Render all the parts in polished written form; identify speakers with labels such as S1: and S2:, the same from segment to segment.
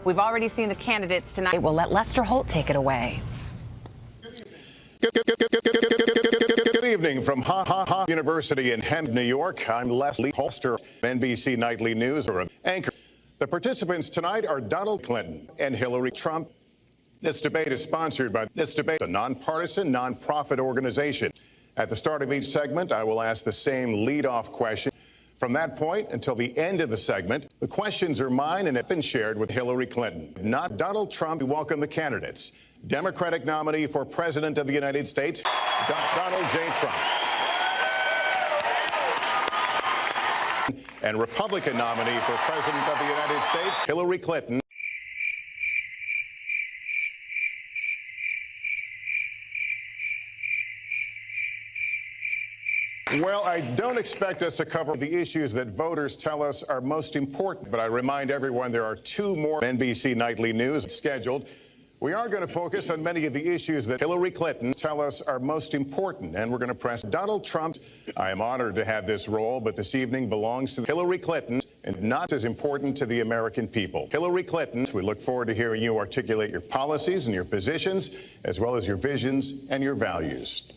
S1: We've already seen the candidates tonight. We'll let Lester Holt take it away.
S2: Good evening from HoH University in Hemp, New York. I'm Leslie Holster, NBC Nightly News anchor. The participants tonight are Donald Clinton and Hilary Trump. This debate is sponsored by a nonpartisan, nonprofit organization. At the start of each segment, I will ask the same lead-off question. From that point until the end of the segment, the questions are mine and have been shared with Hillary Clinton, not Donald Trump. We welcome the candidates. Democratic nominee for President of the United States, Donald J. Trump. And Republican nominee for President of the United States, Hillary Clinton. Well, I don't expect us to cover the issues that voters tell us are most important, but I remind everyone there are two more NBC Nightly News scheduled. We are going to focus on many of the issues that Hillary Clinton tell us are most important, and we're going to press Donald Trump. I am honored to have this role, but this evening belongs to Hillary Clinton and not as important to the American people. Hillary Clinton, we look forward to hearing you articulate your policies and your positions, as well as your visions and your values.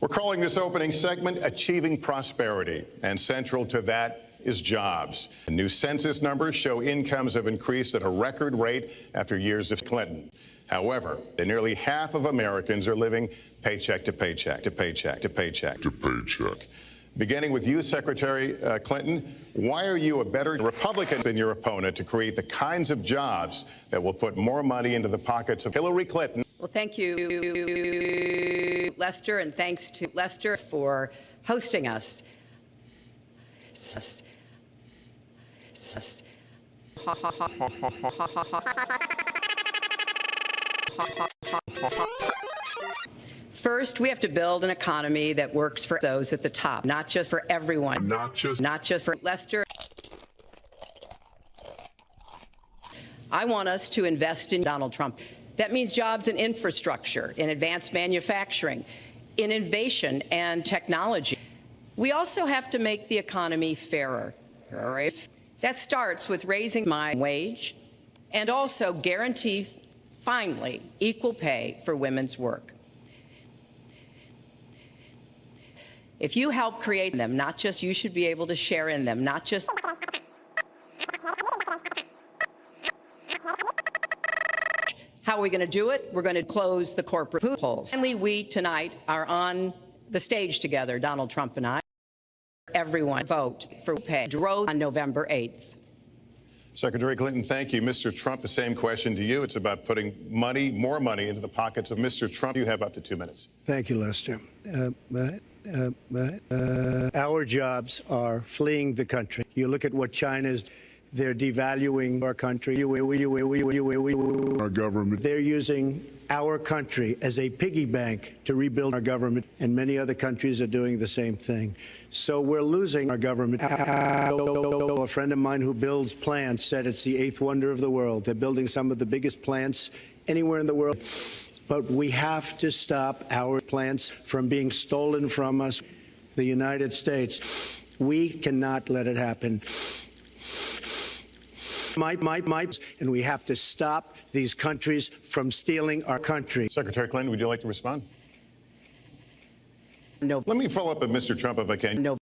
S2: We're calling this opening segment Achieving Prosperity, and central to that is jobs. New census numbers show incomes have increased at a record rate after years of Clinton. However, nearly half of Americans are living paycheck to paycheck, to paycheck, to paycheck, to paycheck. Beginning with you, Secretary Clinton, why are you a better Republican than your opponent to create the kinds of jobs that will put more money into the pockets of Hillary Clinton?
S3: Well, thank you, Lester, and thanks to Lester for hosting us. First, we have to build an economy that works for those at the top, not just for everyone, not just for Lester. I want us to invest in Donald Trump. That means jobs in infrastructure, in advanced manufacturing, in innovation and technology. We also have to make the economy fairer. That starts with raising my wage and also guarantee, finally, equal pay for women's work. If you help create them, not just you should be able to share in them, not just how are we going to do it? We're going to close the corporate loopholes. Finally, we tonight are on the stage together, Donald Trump and I. Everyone vote for pay. Drove on November 8th.
S2: Secretary Clinton, thank you. Mr. Trump, the same question to you. It's about putting money, more money into the pockets of Mr. Trump. You have up to 2 minutes.
S4: Thank you, Lester. Our jobs are fleeing the country. You look at what China's. They're devaluing our country. Our government. They're using our country as a piggy bank to rebuild our government, and many other countries are doing the same thing. So we're losing our government. A friend of mine who builds plants said it's the eighth wonder of the world. They're building some of the biggest plants anywhere in the world. But we have to stop our plants from being stolen from us, the United States. We cannot let it happen. And we have to stop these countries from stealing our country.
S2: Secretary Clinton, would you like to respond?
S3: No.
S2: Let me follow up with Mr. Trump if I can.
S3: No.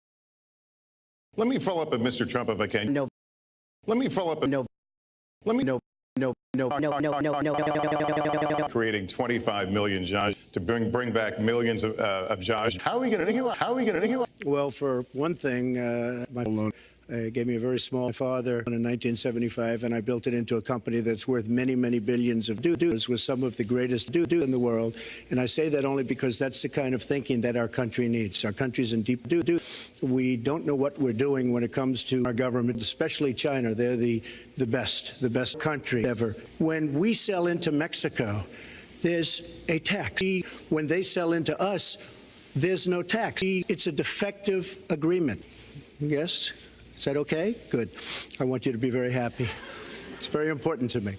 S2: Let me follow up with Mr. Trump if I can.
S3: No.
S2: Let me follow up.
S3: No.
S2: Let me.
S3: No. No. No. No. No. No. No.
S2: Creating 25 million jobs to bring back millions of jobs. How are we going to do it? How are we going to do it?
S4: Well, for one thing, my loan gave me a very small father in 1975, and I built it into a company that's worth many, many billions of dollars, with some of the greatest in the world. And I say that only because that's the kind of thinking that our country needs. Our country's in deep We don't know what we're doing when it comes to our government, especially China. They're the best country ever. When we sell into Mexico, there's a tax. When they sell into us, there's no tax. It's a defective agreement. Yes? Is that okay? Good. I want you to be very happy. It's very important to me.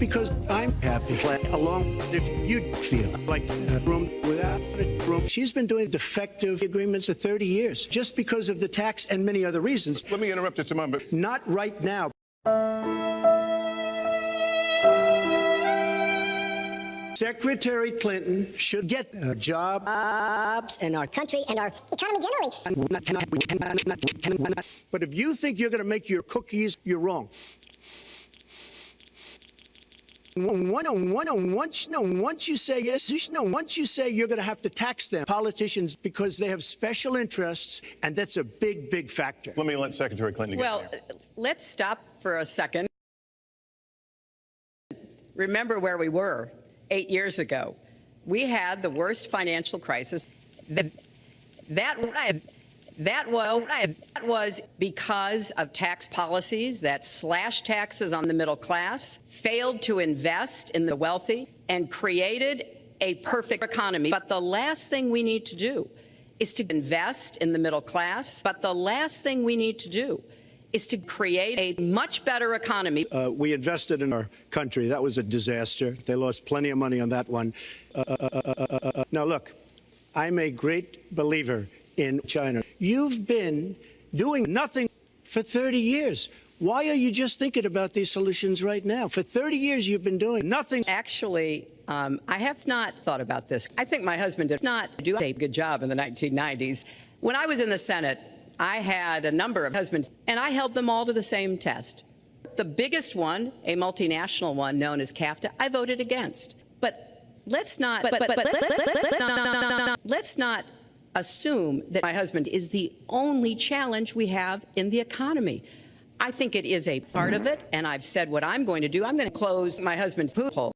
S4: Because I'm happy, along if you feel like a room without a room. She's been doing defective agreements for 30 years, just because of the tax and many other reasons.
S2: Let me interrupt just a moment.
S4: Not right now. Secretary Clinton should get a job.
S5: Jobs in our country and our economy generally.
S4: But if you think you're going to make your cookies, you're wrong. Once you say yes, once you say you're going to have to tax them, politicians, because they have special interests, and that's a big, big factor.
S2: Let me let Secretary Clinton get there.
S3: Let's stop for a second. Remember where we were 8 years ago. We had the worst financial crisis. That was because of tax policies that slashed taxes on the middle class, failed to invest in the wealthy, and created a perfect economy. But the last thing we need to do is to invest in the middle class. But the last thing we need to do is to create a much better economy.
S4: We invested in our country. That was a disaster. They lost plenty of money on that one. Now, look, I'm a great believer in China. You've been doing nothing for 30 years. Why are you just thinking about these solutions right now? For 30 years, you've been doing nothing.
S3: Actually, I have not thought about this. I think my husband did not do a good job in the 1990s. When I was in the Senate, I had a number of husbands, and I held them all to the same test. The biggest one, a multinational one known as CAFTA, I voted against. But let's not assume that my husband is the only challenge we have in the economy. I think it is a part of it, and I've said what I'm going to do. I'm going to close my husband's hole.